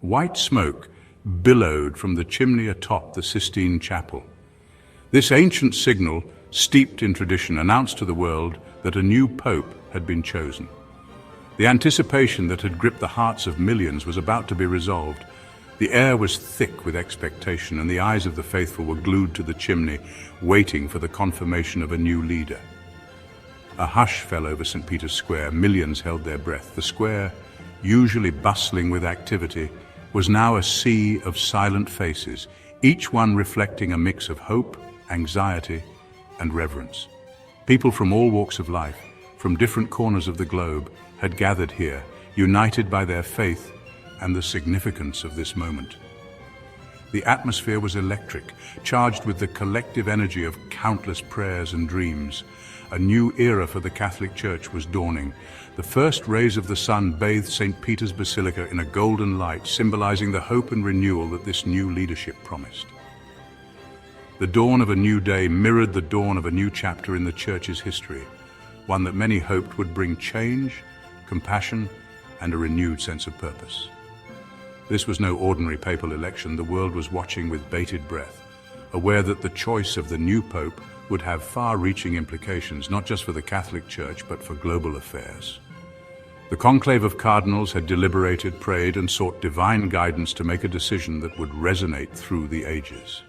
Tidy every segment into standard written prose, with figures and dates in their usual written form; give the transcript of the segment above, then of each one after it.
White smoke billowed from the chimney atop the Sistine Chapel. This ancient signal, steeped in tradition, announced to the world that a new pope had been chosen. The anticipation that had gripped the hearts of millions was about to be resolved. The air was thick with expectation, and the eyes of the faithful were glued to the chimney, waiting for the confirmation of a new leader. A hush fell over St. Peter's Square. Millions held their breath. The square, usually bustling with activity, was now a sea of silent faces, each one reflecting a mix of hope, anxiety, and reverence. People from all walks of life, from different corners of the globe, had gathered here, united by their faith and the significance of this moment. The atmosphere was electric, charged with the collective energy of countless prayers and dreams. A new era for the Catholic Church was dawning. The first rays of the sun bathed St. Peter's Basilica in a golden light, symbolizing the hope and renewal that this new leadership promised. The dawn of a new day mirrored the dawn of a new chapter in the Church's history, one that many hoped would bring change, compassion, and a renewed sense of purpose. This was no ordinary papal election. The world was watching with bated breath, aware that the choice of the new pope would have far-reaching implications, not just for the Catholic Church, but for global affairs. The conclave of cardinals had deliberated, prayed, and sought divine guidance to make a decision that would resonate through the ages.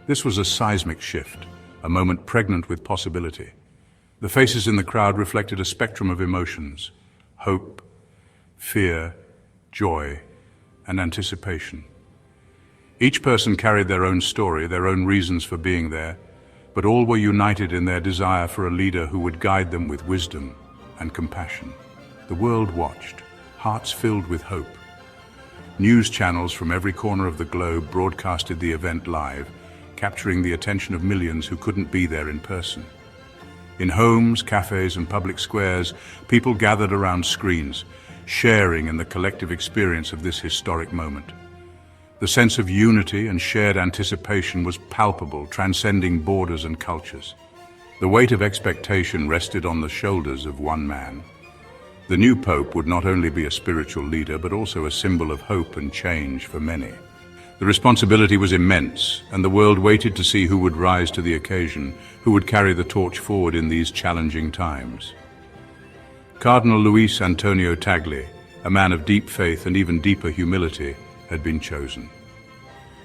This was a seismic shift, a moment pregnant with possibility. The faces in the crowd reflected a spectrum of emotions: hope, fear, joy, and anticipation. Each person carried their own story, their own reasons for being there, but all were united in their desire for a leader who would guide them with wisdom and compassion. The world watched, hearts filled with hope. News channels from every corner of the globe broadcasted the event live, capturing the attention of millions who couldn't be there in person. In homes, cafes, and public squares, people gathered around screens, sharing in the collective experience of this historic moment. The sense of unity and shared anticipation was palpable, transcending borders and cultures. The weight of expectation rested on the shoulders of one man. The new pope would not only be a spiritual leader, but also a symbol of hope and change for many. The responsibility was immense, and the world waited to see who would rise to the occasion, who would carry the torch forward in these challenging times. Cardinal Luis Antonio Tagle, a man of deep faith and even deeper humility, had been chosen.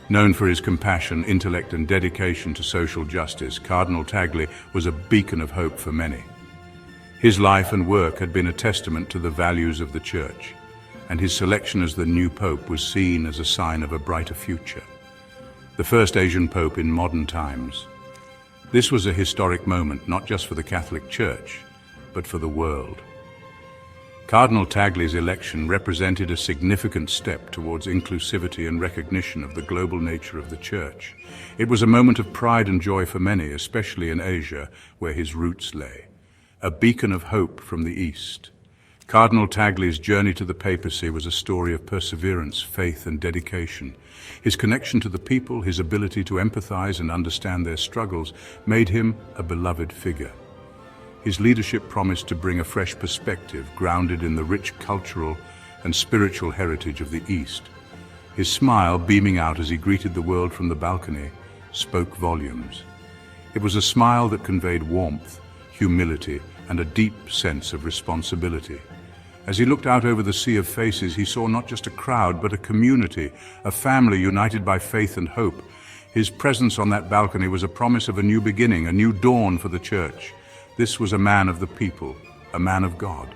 Known for his compassion, intellect, and dedication to social justice, Cardinal Tagle was a beacon of hope for many. His life and work had been a testament to the values of the Church, and his selection as the new pope was seen as a sign of a brighter future. The first Asian pope in modern times. This was a historic moment, not just for the Catholic Church, but for the world. Cardinal Tagle's election represented a significant step towards inclusivity and recognition of the global nature of the Church. It was a moment of pride and joy for many, especially in Asia, where his roots lay. A beacon of hope from the East. Cardinal Tagle's journey to the papacy was a story of perseverance, faith, and dedication. His connection to the people, his ability to empathize and understand their struggles, made him a beloved figure. His leadership promised to bring a fresh perspective grounded in the rich cultural and spiritual heritage of the East. His smile, beaming out as he greeted the world from the balcony, spoke volumes. It was a smile that conveyed warmth, humility, and a deep sense of responsibility. As he looked out over the sea of faces, he saw not just a crowd, but a community, a family united by faith and hope. His presence on that balcony was a promise of a new beginning, a new dawn for the Church. This was a man of the people, a man of God.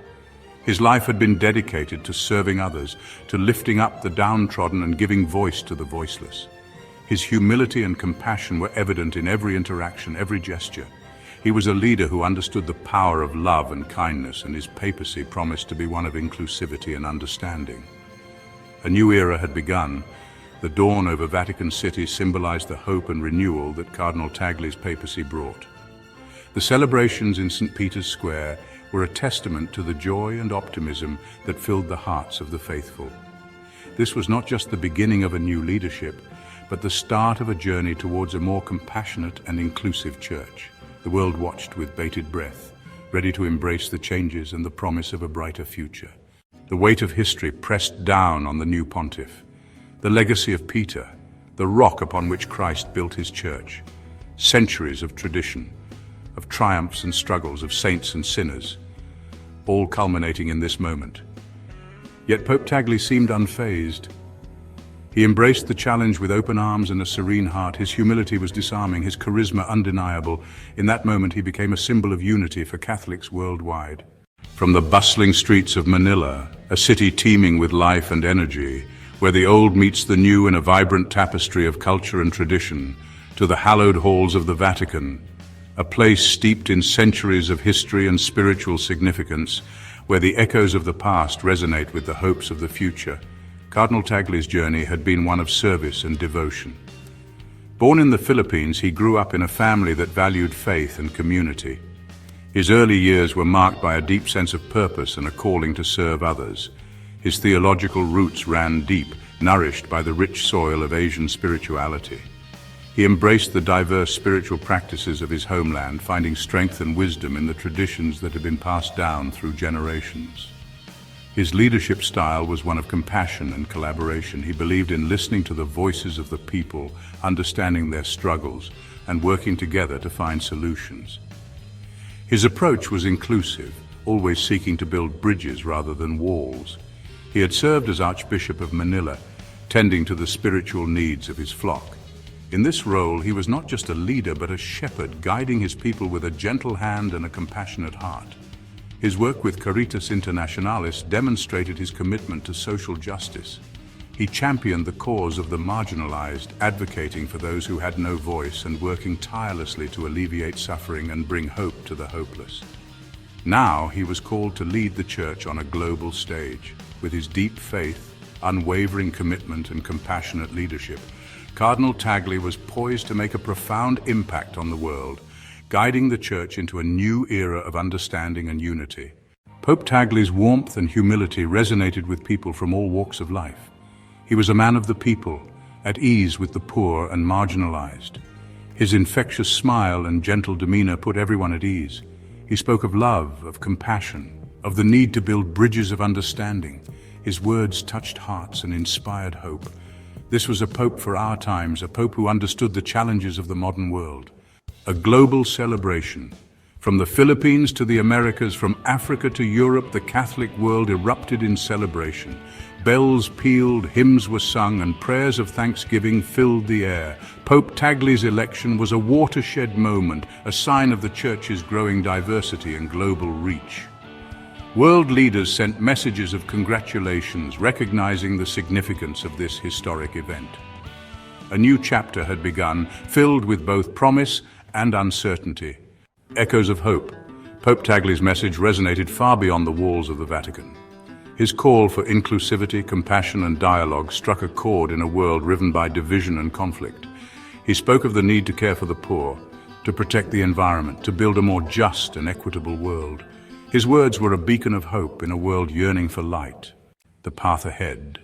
His life had been dedicated to serving others, to lifting up the downtrodden and giving voice to the voiceless. His humility and compassion were evident in every interaction, every gesture. He was a leader who understood the power of love and kindness, and his papacy promised to be one of inclusivity and understanding. A new era had begun. The dawn over Vatican City symbolized the hope and renewal that Cardinal Tagle's papacy brought. The celebrations in St. Peter's Square were a testament to the joy and optimism that filled the hearts of the faithful. This was not just the beginning of a new leadership, but the start of a journey towards a more compassionate and inclusive Church. The world watched with bated breath, ready to embrace the changes and the promise of a brighter future. The weight of history pressed down on the new pontiff. The legacy of Peter, the rock upon which Christ built his church. Centuries of tradition, of triumphs and struggles, of saints and sinners, all culminating in this moment. Yet Pope Tagle seemed unfazed. He embraced the challenge with open arms and a serene heart. His humility was disarming, his charisma undeniable. In that moment he became a symbol of unity for Catholics worldwide. From the bustling streets of Manila, a city teeming with life and energy, where the old meets the new in a vibrant tapestry of culture and tradition, to the hallowed halls of the Vatican, a place steeped in centuries of history and spiritual significance, where the echoes of the past resonate with the hopes of the future. Cardinal Tagle's journey had been one of service and devotion. Born in the Philippines, he grew up in a family that valued faith and community. His early years were marked by a deep sense of purpose and a calling to serve others. His theological roots ran deep, nourished by the rich soil of Asian spirituality. He embraced the diverse spiritual practices of his homeland, finding strength and wisdom in the traditions that had been passed down through generations. His leadership style was one of compassion and collaboration. He believed in listening to the voices of the people, understanding their struggles, and working together to find solutions. His approach was inclusive, always seeking to build bridges rather than walls. He had served as Archbishop of Manila, tending to the spiritual needs of his flock. In this role, he was not just a leader, but a shepherd, guiding his people with a gentle hand and a compassionate heart. His work with Caritas Internationalis demonstrated his commitment to social justice. He championed the cause of the marginalized, advocating for those who had no voice and working tirelessly to alleviate suffering and bring hope to the hopeless. Now he was called to lead the Church on a global stage. With his deep faith, unwavering commitment, and compassionate leadership, Cardinal Tagle was poised to make a profound impact on the world, guiding the Church into a new era of understanding and unity. Pope Tagle's warmth and humility resonated with people from all walks of life. He was a man of the people, at ease with the poor and marginalized. His infectious smile and gentle demeanor put everyone at ease. He spoke of love, of compassion, of the need to build bridges of understanding. His words touched hearts and inspired hope. This was a pope for our times, a pope who understood the challenges of the modern world. A global celebration. From the Philippines to the Americas, from Africa to Europe, the Catholic world erupted in celebration. Bells pealed, hymns were sung, and prayers of thanksgiving filled the air. Pope Tagle's election was a watershed moment, a sign of the Church's growing diversity and global reach. World leaders sent messages of congratulations, recognizing the significance of this historic event. A new chapter had begun, filled with both promise and uncertainty. Echoes of hope. Pope Tagle's message resonated far beyond the walls of the Vatican. His call for inclusivity, compassion, and dialogue struck a chord in a world riven by division and conflict. He spoke of the need to care for the poor, to protect the environment, to build a more just and equitable world. His words were a beacon of hope in a world yearning for light. The path ahead.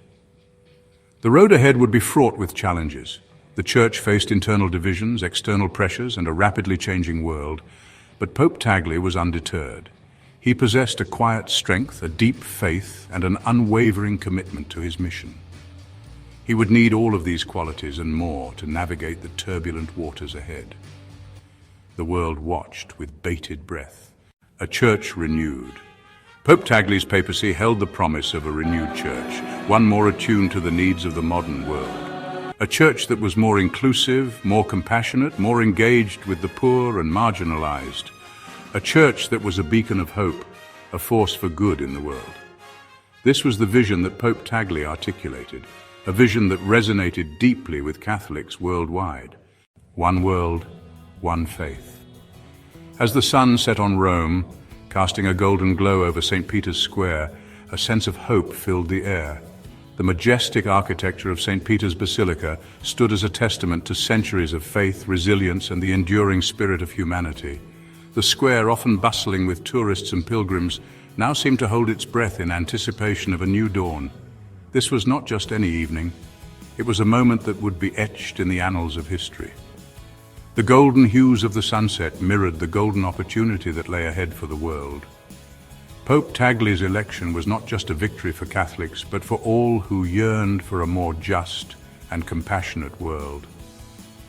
The road ahead would be fraught with challenges. The Church faced internal divisions, external pressures, and a rapidly changing world. But Pope Tagle was undeterred. He possessed a quiet strength, a deep faith, and an unwavering commitment to his mission. He would need all of these qualities and more to navigate the turbulent waters ahead. The world watched with bated breath. A church renewed. Pope Tagle's papacy held the promise of a renewed church, one more attuned to the needs of the modern world. A church that was more inclusive, more compassionate, more engaged with the poor and marginalized. A church that was a beacon of hope, a force for good in the world. This was the vision that Pope Tagle articulated, a vision that resonated deeply with Catholics worldwide. One world, one faith. As the sun set on Rome, casting a golden glow over St. Peter's Square, a sense of hope filled the air. The majestic architecture of St. Peter's Basilica stood as a testament to centuries of faith, resilience, and the enduring spirit of humanity. The square, often bustling with tourists and pilgrims, now seemed to hold its breath in anticipation of a new dawn. This was not just any evening. It was a moment that would be etched in the annals of history. The golden hues of the sunset mirrored the golden opportunity that lay ahead for the world. Pope Tagle's election was not just a victory for Catholics, but for all who yearned for a more just and compassionate world.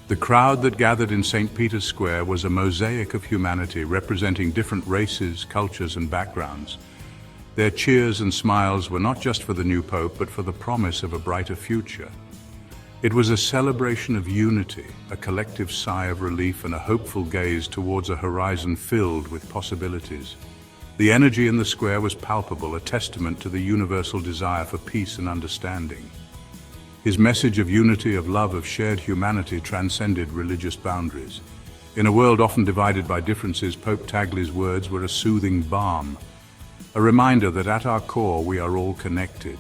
The crowd that gathered in St. Peter's Square was a mosaic of humanity representing different races, cultures, and backgrounds. Their cheers and smiles were not just for the new pope, but for the promise of a brighter future. It was a celebration of unity, a collective sigh of relief, and a hopeful gaze towards a horizon filled with possibilities. The energy in the square was palpable, a testament to the universal desire for peace and understanding. His message of unity, of love, of shared humanity transcended religious boundaries. In a world often divided by differences, Pope Tagle's words were a soothing balm, a reminder that at our core we are all connected.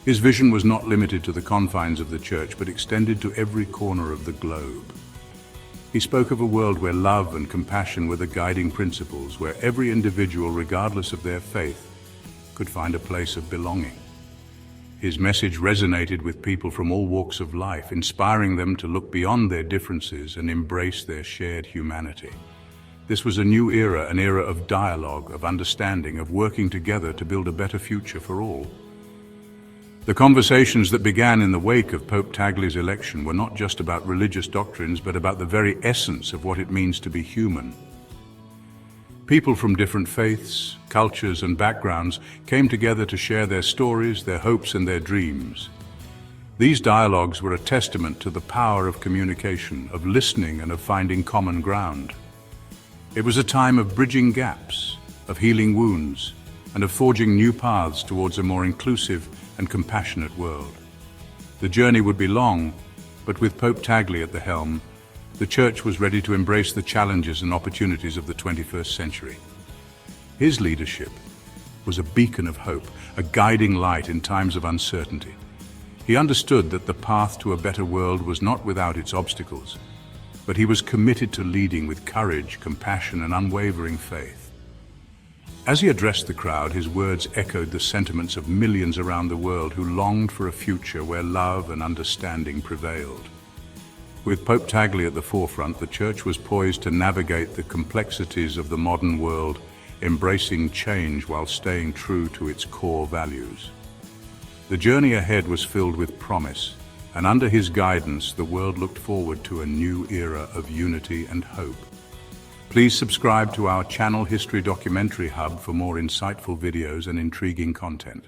His vision was not limited to the confines of the church, but extended to every corner of the globe. He spoke of a world where love and compassion were the guiding principles, where every individual, regardless of their faith, could find a place of belonging. His message resonated with people from all walks of life, inspiring them to look beyond their differences and embrace their shared humanity. This was a new era, an era of dialogue, of understanding, of working together to build a better future for all. The conversations that began in the wake of Pope Tagle's election were not just about religious doctrines, but about the very essence of what it means to be human. People from different faiths, cultures, and backgrounds came together to share their stories, their hopes, and their dreams. These dialogues were a testament to the power of communication, of listening, and of finding common ground. It was a time of bridging gaps, of healing wounds, and of forging new paths towards a more inclusive and compassionate world. The journey would be long, but with Pope Tagle at the helm, the Church was ready to embrace the challenges and opportunities of the 21st century. His leadership was a beacon of hope, a guiding light in times of uncertainty. He understood that the path to a better world was not without its obstacles, but he was committed to leading with courage, compassion, and unwavering faith. As he addressed the crowd, his words echoed the sentiments of millions around the world who longed for a future where love and understanding prevailed. With Pope Tagle at the forefront, the Church was poised to navigate the complexities of the modern world, embracing change while staying true to its core values. The journey ahead was filled with promise, and under his guidance, the world looked forward to a new era of unity and hope. Please subscribe to our channel History Documentary Hub for more insightful videos and intriguing content.